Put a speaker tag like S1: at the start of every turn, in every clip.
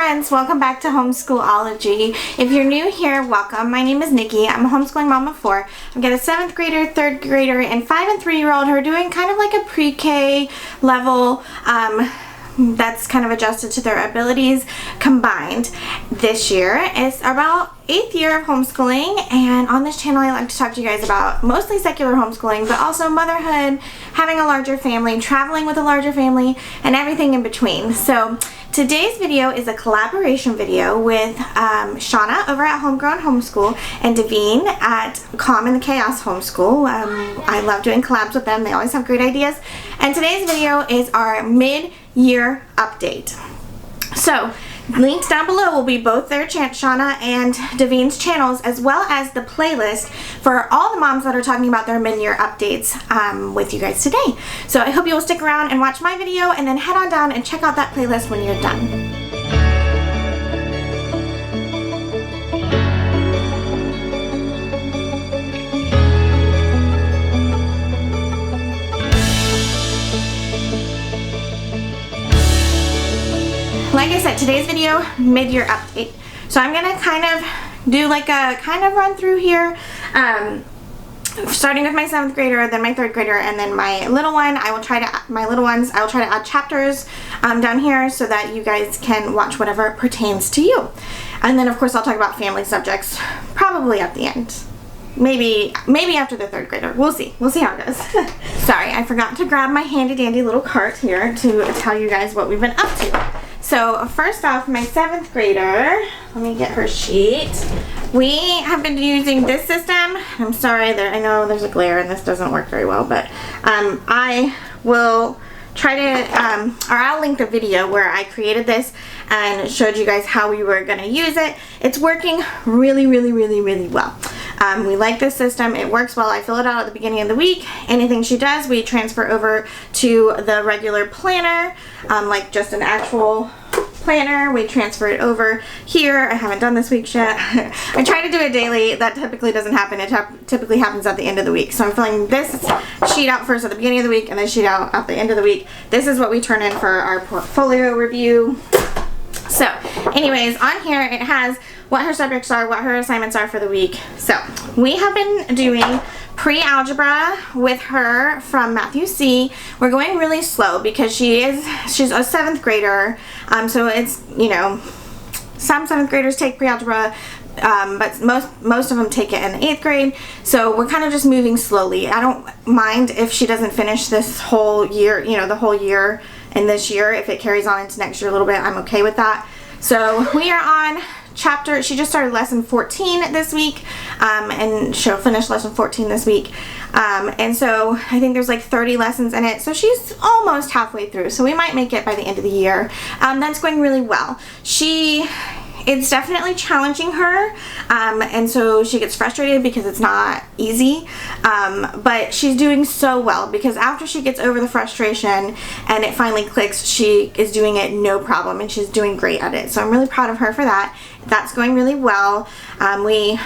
S1: friends, welcome back to Homeschool-ology. If you're new here, welcome. My name is Nikki. I'm a homeschooling mom of 4. I've got a 7th grader, 3rd grader, and 5 and 3-year-old who are doing kind of like a pre-K level that's kind of adjusted to their abilities combined. This year is about 8th year of homeschooling, and on this channel I like to talk to you guys about mostly secular homeschooling, but also motherhood, having a larger family, traveling with a larger family, and everything in between. So today's video is a collaboration video with Shauna over at Homegrown Homeschool and Davene at Calm in the Chaos Homeschool. I love doing collabs with them. They always have great ideas. And today's video is our mid-year update. So linked down below will be both their Shauna and Davene's channels, as well as the playlist for all the moms that are talking about their mid-year updates with you guys today. So I hope you will stick around and watch my video and then head on down and check out that playlist when you're done. Like I said, today's video, mid-year update. So I'm gonna kind of do like a run through here, starting with my 7th grader, then my 3rd grader, and then my little one. I will try to add chapters down here so that you guys can watch whatever pertains to you. And then of course I'll talk about family subjects probably at the end. Maybe after the 3rd grader. We'll see how it goes. Sorry, I forgot to grab my handy dandy little cart here to tell you guys what we've been up to. So first off, my 7th grader, let me get her sheet. We have been using this system. I'm sorry, I know there's a glare and this doesn't work very well, but I will try to, or I'll link the video where I created this and showed you guys how we were gonna use it. It's working really well. We like this system. It works well. I fill it out at the beginning of the week. Anything she does, we transfer over to the regular planner, like just an actual planner. We transfer it over here. I haven't done this week's yet. I try to do it daily. That typically doesn't happen. It typically happens at the end of the week. So I'm filling this sheet out first at the beginning of the week and then sheet out at the end of the week. This is what we turn in for our portfolio review. So anyways, on here it has what her subjects are, what her assignments are for the week. So we have been doing pre-algebra with her from Matthew C. We're going really slow because she's a 7th grader. So it's, you know, some 7th graders take pre-algebra, but most of them take it in the 8th grade. So we're kind of just moving slowly. I don't mind if she doesn't finish this whole year, you know, the whole year in this year. If it carries on into next year a little bit, I'm okay with that. So we are on she just started lesson 14 this week, and she'll finish lesson 14 this week. And so I think there's like 30 lessons in it. So she's almost halfway through. So we might make it by the end of the year. That's going really well. It's definitely challenging her, and so she gets frustrated because it's not easy, but she's doing so well because after she gets over the frustration and it finally clicks, she is doing it no problem and she's doing great at it. So I'm really proud of her for that. That's going really well. We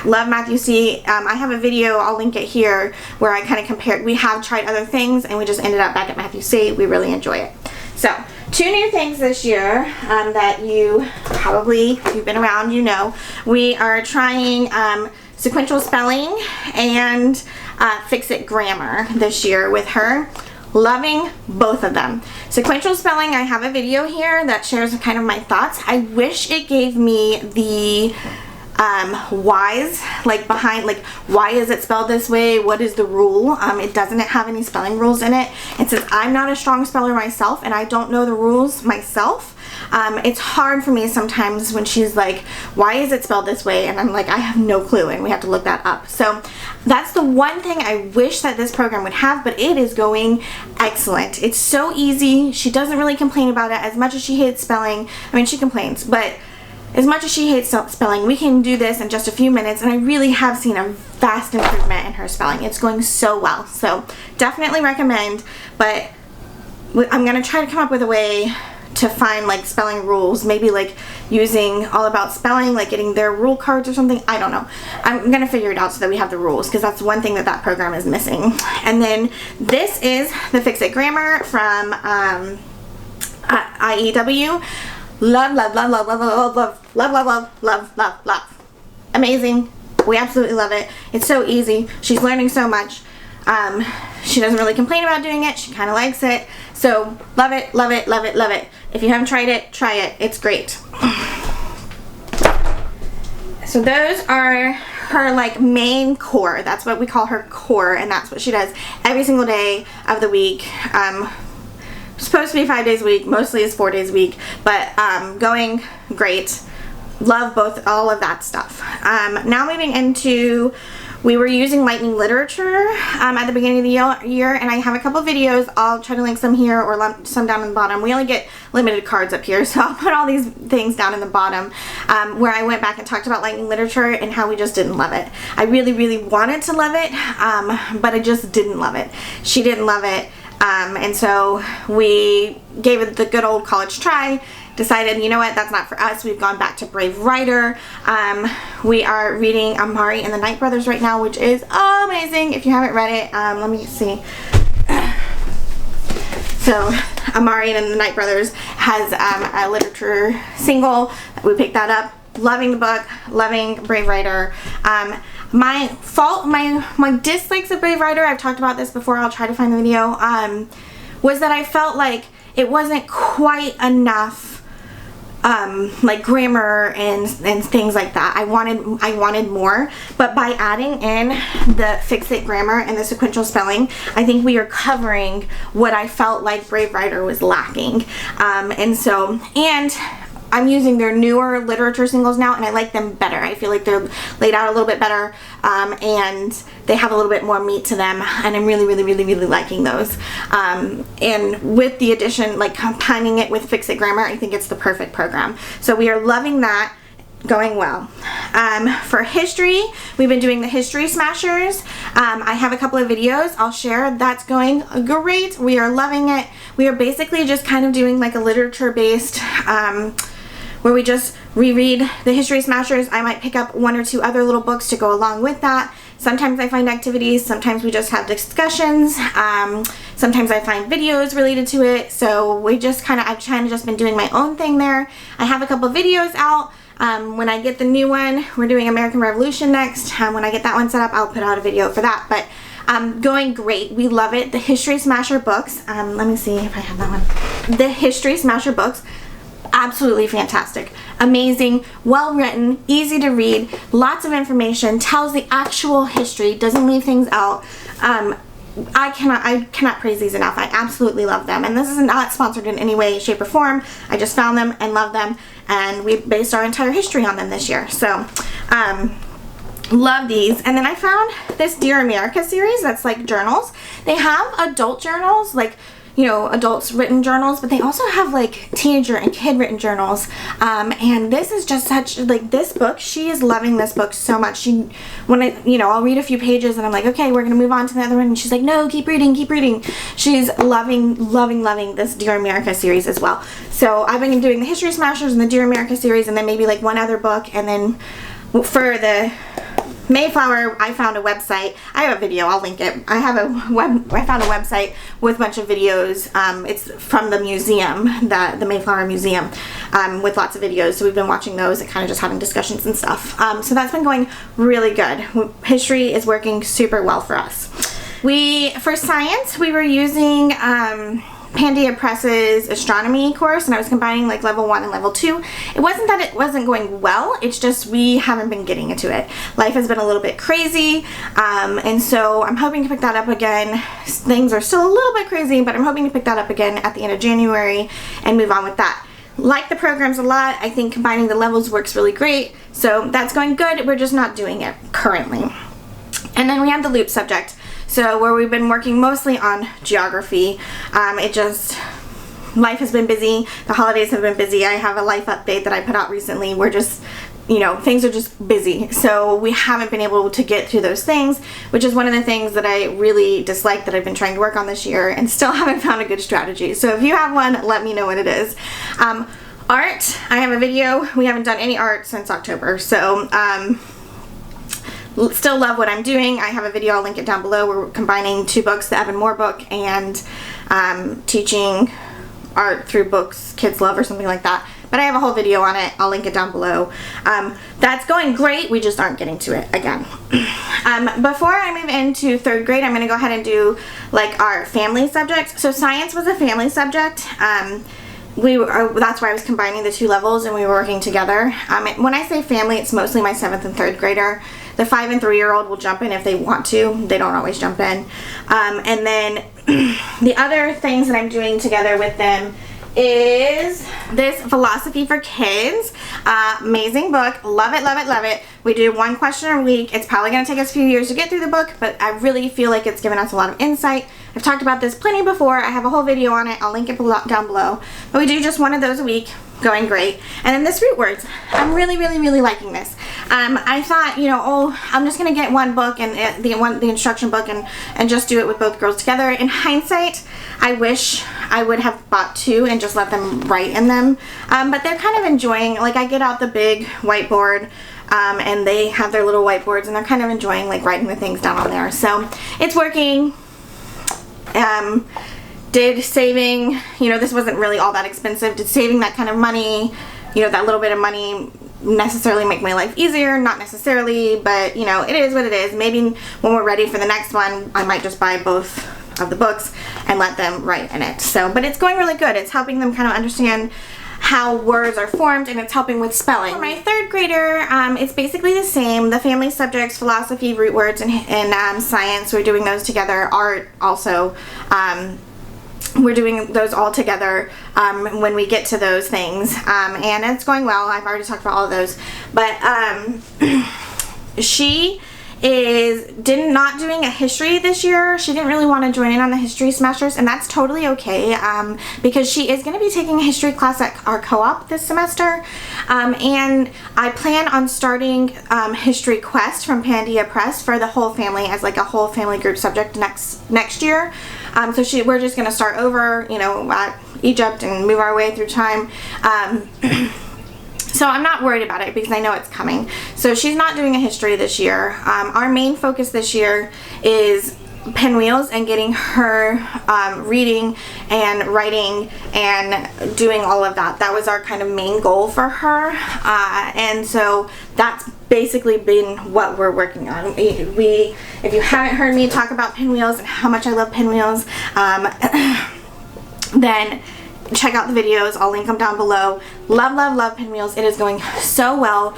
S1: love Matthew C. I have a video, I'll link it here, where I kind of compared. We have tried other things and we just ended up back at Matthew C. We really enjoy it. So 2 new things this year that if you've been around, you know. We are trying sequential spelling and fix-it grammar this year with her. Loving both of them. Sequential spelling, I have a video here that shares kind of my thoughts. I wish it gave me the whys, like behind, like why is it spelled this way, what is the rule. It doesn't have any spelling rules in it, and since I'm not a strong speller myself and I don't know the rules myself, it's hard for me sometimes when she's like, why is it spelled this way, and I'm like, I have no clue, and we have to look that up. So that's the one thing I wish that this program would have, but it is going excellent. It's so easy. She doesn't really complain about it as much as she hates spelling. I mean, she complains, but as much as she hates spelling, we can do this in just a few minutes, and I really have seen a vast improvement in her spelling. It's going so well. So definitely recommend, but I'm going to try to come up with a way to find like spelling rules, maybe like using All About Spelling, like getting their rule cards or something. I don't know. I'm gonna figure it out so that we have the rules, because that's one thing that program is missing. And then this is the Fix It Grammar from IEW. Love, love, love, love, love, love, love, love, love, love, love, love, love. Amazing. We absolutely love it. It's so easy. She's learning so much. She doesn't really complain about doing it. She kind of likes it. So love it, love it, love it, love it. If you haven't tried it, try it. It's great. So those are her like main core. That's what we call her core, and that's what she does every single day of the week. Supposed to be 5 days a week, mostly is 4 days a week, but going great. Love both, all of that stuff. Now moving into, we were using lightning literature at the beginning of the year, and I have a couple videos. I'll try to link some here or some down in the bottom. We only get limited cards up here, so I'll put all these things down in the bottom where I went back and talked about lightning literature and how we just didn't love it. I really, really wanted to love it, but I just didn't love it. She didn't love it, and so we gave it the good old college try. Decided, you know what, that's not for us. We've gone back to Brave Writer. We are reading Amari and the Night Brothers right now, which is amazing. If you haven't read it, let me see. So Amari and the Night Brothers has a literature single. We picked that up. Loving the book, loving Brave Writer. My dislikes of Brave Writer, I've talked about this before, I'll try to find the video, was that I felt like it wasn't quite enough like grammar and things like that. I wanted more, but by adding in the fix-it grammar and the sequential spelling, I think we are covering what I felt like Brave Writer was lacking. And I'm using their newer literature singles now, and I like them better. I feel like they're laid out a little bit better, and they have a little bit more meat to them, and I'm really, really, really, really liking those. And with the addition, like combining it with Fix It Grammar, I think it's the perfect program. So we are loving that. Going well. For history, we've been doing the History Smashers. I have a couple of videos I'll share. That's going great. We are loving it. We are basically just kind of doing like a literature-based where we just reread the History Smashers. I might pick up one or two other little books to go along with that. Sometimes I find activities, sometimes we just have discussions, sometimes I find videos related to it. So we just I've kind of just been doing my own thing there. I have a couple videos out. When I get the new one, we're doing American Revolution next. When I get that one set up, I'll put out a video for that. But going great. We love it. The History Smasher books. Let me see if I have that one. The History Smasher books. Absolutely fantastic. Amazing. Well written. Easy to read. Lots of information. Tells the actual history. Doesn't leave things out. I cannot praise these enough. I absolutely love them. And this is not sponsored in any way, shape, or form. I just found them and love them. And we based our entire history on them this year. So, love these. And then I found this Dear America series that's like journals. They have adult journals, like, you know, adults written journals, but they also have like teenager and kid written journals. And this is just such, like, this book, she is loving this book so much. I'll read a few pages and I'm like, okay, we're gonna move on to the other one, and she's like, no, keep reading, keep reading. She's loving this Dear America series as well. So I've been doing the History Smashers and the Dear America series, and then maybe like one other book. And then for the Mayflower, I found a website. I have a video, I'll link it. I found a website with a bunch of videos. It's from the museum, the Mayflower Museum, with lots of videos. So we've been watching those and kind of just having discussions and stuff. So that's been going really good. History is working super well for us. For science, we were using Pandia Press's astronomy course, and I was combining like level 1 and level 2. It wasn't that it wasn't going well, it's just we haven't been getting into it. Life has been a little bit crazy, and so I'm hoping to pick that up again. Things are still a little bit crazy, but I'm hoping to pick that up again at the end of January and move on with that. Like the programs a lot. I think combining the levels works really great, so that's going good. We're just not doing it currently. And then we have the loop subject. So where we've been working mostly on geography. Life has been busy. The holidays have been busy. I have a life update that I put out recently. We're just, things are just busy. So we haven't been able to get through those things, which is one of the things that I really dislike that I've been trying to work on this year and still haven't found a good strategy. So if you have one, let me know what it is. Art, I have a video. We haven't done any art since October. So, still love what I'm doing. I have a video, I'll link it down below. We're combining 2 books, the Evan Moore book and teaching art through books kids love or something like that. but I have a whole video on it. I'll link it down below. That's going great. We just aren't getting to it again. Before I move into 3rd grade, I'm going to go ahead and do like our family subjects. So science was a family subject. That's why I was combining the 2 levels and we were working together. When I say family, it's mostly my 7th and 3rd grader. The 5 and 3-year-old will jump in if they want to. They don't always jump in. And then the other things that I'm doing together with them is this Philosophy for Kids. Amazing book. Love it, love it, love it. We do 1 question a week. It's probably going to take us a few years to get through the book, but I really feel like it's given us a lot of insight. I've talked about this plenty before. I have a whole video on it. I'll link it down below. But we do just 1 of those a week. Going great. And then this root words. I'm really, really, really liking this. I thought, you know, oh, I'm just going to get 1 book and the instruction book and just do it with both girls together. In hindsight, I wish I would have bought 2 and just let them write in them. But they're kind of enjoying, like I get out the big whiteboard and they have their little whiteboards and they're kind of enjoying like writing the things down on there. So it's working. Did saving, you know, this wasn't really all that expensive. Did saving that kind of money, you know, that little bit of money necessarily make my life easier? Not necessarily, but you know, it is what it is. Maybe when we're ready for the next one, I might just buy both of the books and let them write in it. So, but it's going really good. It's helping them kind of understand how words are formed and it's helping with spelling. For my 3rd grader, it's basically the same. The family subjects, philosophy, root words, and science, we're doing those together. Art also, we're doing those all together when we get to those things, and it's going well. I've already talked about all of those, but she is not doing a history this year. She didn't really want to join in on the history semesters, and that's totally okay, because she is going to be taking a history class at our co-op this semester, and I plan on starting History Quest from Pandia Press for the whole family as like a whole family group subject next year. So we're just going to start over, you know, at Egypt and move our way through time. So I'm not worried about it because I know it's coming. So she's not doing a history this year. Our main focus this year is pinwheels and getting her reading and writing and doing all of that. That was our kind of main goal for her. And so that's basically been what we're working on. If you haven't heard me talk about pinwheels and how much I love pinwheels, then check out the videos. I'll link them down below. Love, love, love pinwheels. It is going so well.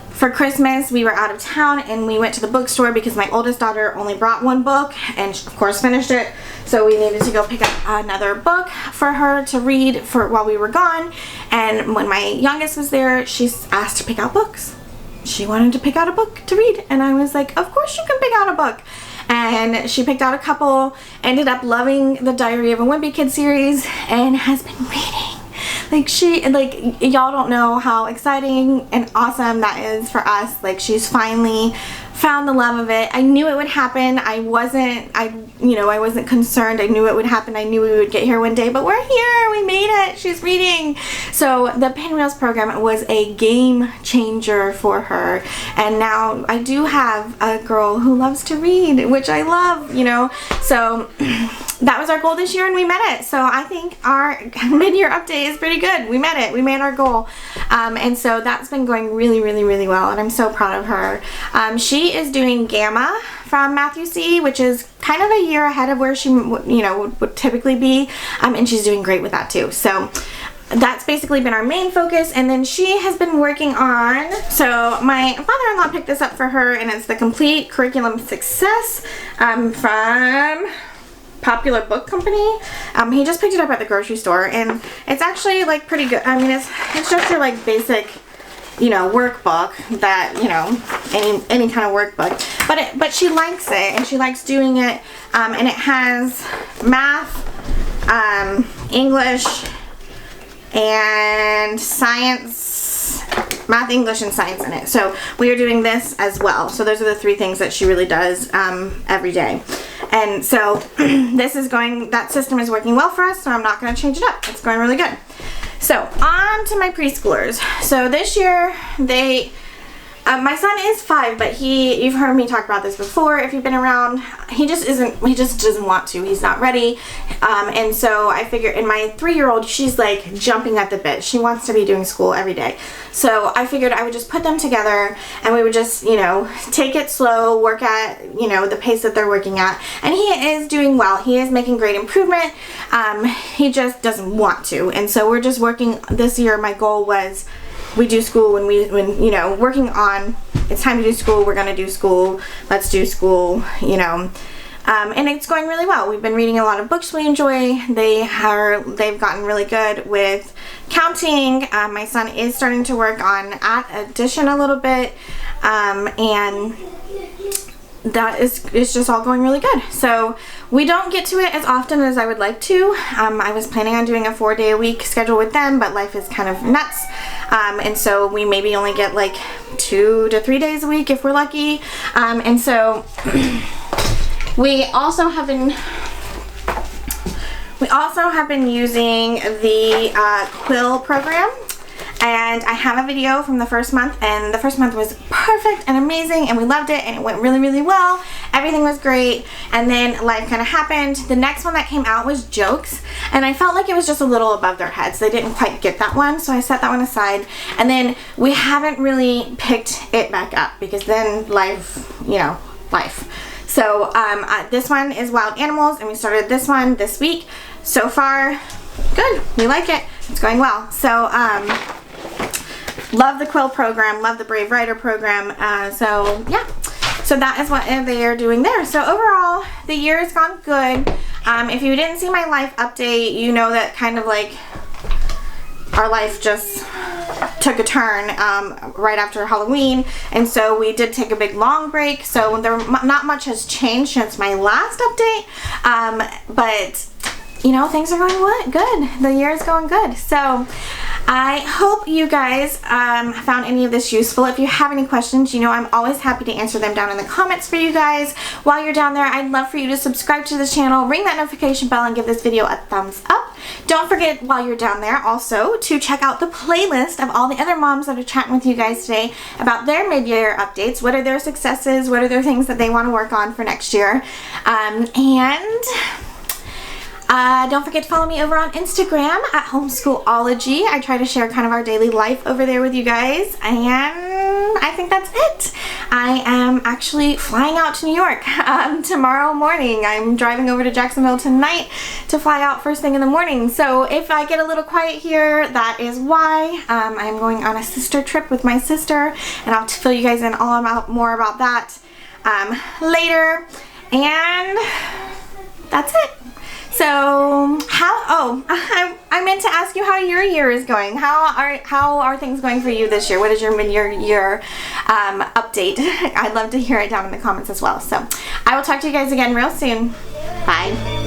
S1: For Christmas, we were out of town and we went to the bookstore because my oldest daughter only brought 1 book and of course finished it. So we needed to go pick up another book for her to read while we were gone. And when my youngest was there, she asked to pick out books. She wanted to pick out a book to read, and I was like, of course you can pick out a book. And she picked out a couple, ended up loving the Diary of a Wimpy Kid series, and has been reading. Like y'all don't know how exciting and awesome that is for us. Like, she's finally found the love of it. I knew it would happen. I wasn't concerned. I knew it would happen. I knew we would get here one day, but we're here. We made it. She's reading. So the Pinwheels program was a game changer for her. And now I do have a girl who loves to read, which I love, you know. So that was our goal this year and we met it. So I think our mid-year update is pretty good. We met it. We made our goal. And so that's been going really, really, really well. And I'm so proud of her. She is doing Gamma from Matthew C, which is kind of a year ahead of where she would typically be, and she's doing great with that too. So that's basically been our main focus. And then she has been working on, so my father-in-law picked this up for her, and it's the Complete Curriculum Success from Popular Book Company. He just picked it up at the grocery store, and it's actually like pretty good. I mean, it's just your like basic, you know, workbook that, you know, any kind of workbook, but she likes it and she likes doing it, and it has math, English, and science, math, English, and science in it. So we are doing this as well. So those are the 3 things that she really does every day. And so that system is working well for us, so I'm not going to change it up. It's going really good. So on to my preschoolers. So this year they My son is 5, but you've heard me talk about this before if you've been around. He just doesn't want to. He's not ready. And so I figured, and my 3-year-old, she's like jumping at the bit. She wants to be doing school every day. So I figured I would just put them together and we would just, you know, take it slow, work at, you know, the pace that they're working at. And he is doing well. He is making great improvement. He just doesn't want to. And so we're just working this year. My goal was we do school when you know, working on it's time to do school, we're gonna do school, let's do school, you know. And it's going really well. We've been reading a lot of books we enjoy. They've gotten really good with counting. My son is starting to work on addition a little bit, and that is just all going really good. So we don't get to it as often as I would like to. I was planning on doing a 4-day-a-week schedule with them, but life is kind of nuts. And so we maybe only get like 2 to 3 days a week if we're lucky. And so we also have been using the Quill program. And I have a video from the first month, and the first month was perfect and amazing, and we loved it, and it went really, really well. Everything was great, and then life kind of happened. The next one that came out was jokes, and I felt like it was just a little above their heads. They didn't quite get that one, so I set that one aside. And then we haven't really picked it back up because then life, you know, life. So this one is wild animals, and we started this one this week. So far, good. We like it. It's going well. So love the Quill program, love the Brave Writer program. So yeah, so that is what they are doing there. So overall, the year has gone good. If you didn't see my life update, you know that kind of like our life just took a turn right after Halloween, and so we did take a big long break. So not much has changed since my last update, but you know, things are going good. The year is going good. So I hope you guys found any of this useful. If you have any questions, you know I'm always happy to answer them down in the comments for you guys. While you're down there, I'd love for you to subscribe to this channel, ring that notification bell, and give this video a thumbs up. Don't forget, while you're down there, also to check out the playlist of all the other moms that are chatting with you guys today about their mid-year updates. What are their successes? What are their things that they want to work on for next year? Don't forget to follow me over on Instagram at Homeschool-ology. I try to share kind of our daily life over there with you guys, and I think that's it. I am actually flying out to New York tomorrow morning. I'm driving over to Jacksonville tonight to fly out first thing in the morning. So if I get a little quiet here, that is why. I'm going on a sister trip with my sister, and I'll fill you guys in more about that later. And that's it. So I meant to ask you how your year is going. How are things going for you this year? What is your mid-year update? I'd love to hear it down in the comments as well. So I will talk to you guys again real soon. Bye.